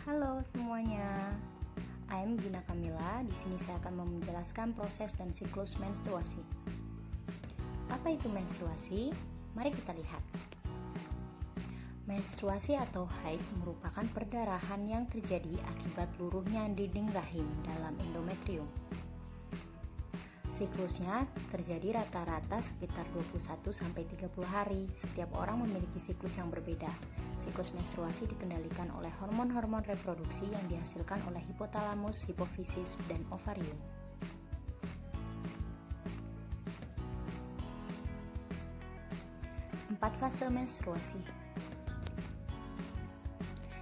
Halo semuanya, I'm Gina Kamila. Di sini saya akan menjelaskan proses dan siklus menstruasi. Apa itu menstruasi? Mari kita lihat. Menstruasi atau haid merupakan perdarahan yang terjadi akibat luruhnya dinding rahim dalam endometrium. Siklusnya terjadi rata-rata sekitar 21-30 hari. Setiap orang memiliki siklus yang berbeda. Siklus menstruasi dikendalikan oleh hormon-hormon reproduksi yang dihasilkan oleh hipotalamus, hipofisis, dan ovarium. Empat fase menstruasi.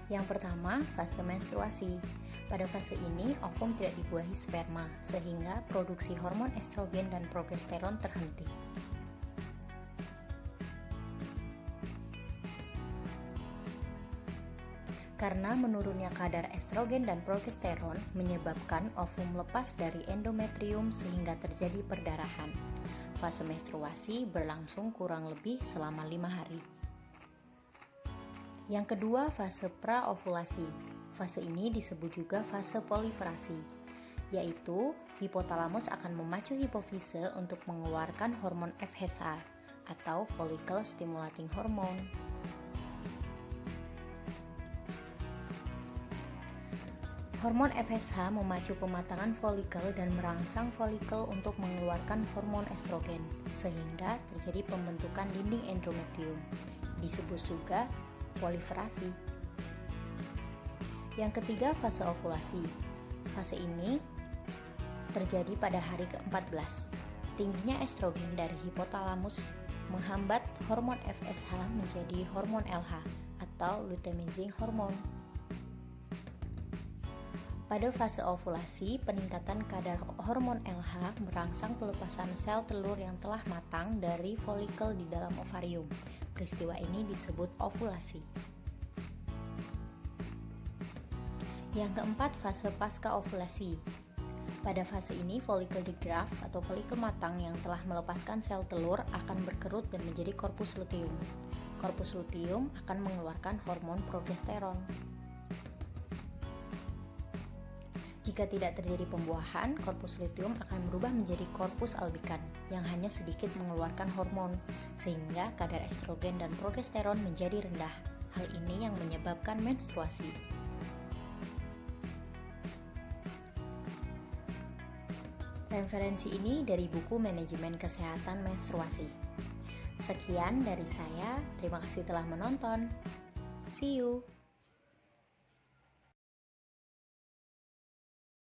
Yang pertama, fase menstruasi. Pada fase ini, ovum tidak dibuahi sperma, sehingga produksi hormon estrogen dan progesteron terhenti. Karena menurunnya kadar estrogen dan progesteron menyebabkan ovum lepas dari endometrium sehingga terjadi perdarahan. Fase menstruasi berlangsung kurang lebih selama 5 hari. Yang kedua, fase praovulasi. Fase ini disebut juga fase proliferasi, yaitu hipotalamus akan memacu hipofise untuk mengeluarkan hormon FSH atau follicle stimulating hormone. Hormon FSH memacu pematangan folikel dan merangsang folikel untuk mengeluarkan hormon estrogen, sehingga terjadi pembentukan dinding endometrium. Disebut juga proliferasi. Yang ketiga, fase ovulasi. Fase ini terjadi pada hari ke-14. Tingginya estrogen dari hipotalamus menghambat hormon FSH menjadi hormon LH atau luteinizing hormone. Pada fase ovulasi, peningkatan kadar hormon LH merangsang pelepasan sel telur yang telah matang dari folikel di dalam ovarium. Peristiwa ini disebut ovulasi. Yang keempat, fase pasca ovulasi. Pada fase ini, folikel digraft atau folikel matang yang telah melepaskan sel telur akan berkerut dan menjadi korpus luteum. Korpus luteum akan mengeluarkan hormon progesteron. Jika tidak terjadi pembuahan, korpus luteum akan berubah menjadi korpus albikan yang hanya sedikit mengeluarkan hormon, sehingga kadar estrogen dan progesteron menjadi rendah. Hal ini yang menyebabkan menstruasi. Referensi ini dari buku Manajemen Kesehatan Menstruasi. Sekian dari saya, terima kasih telah menonton. See you!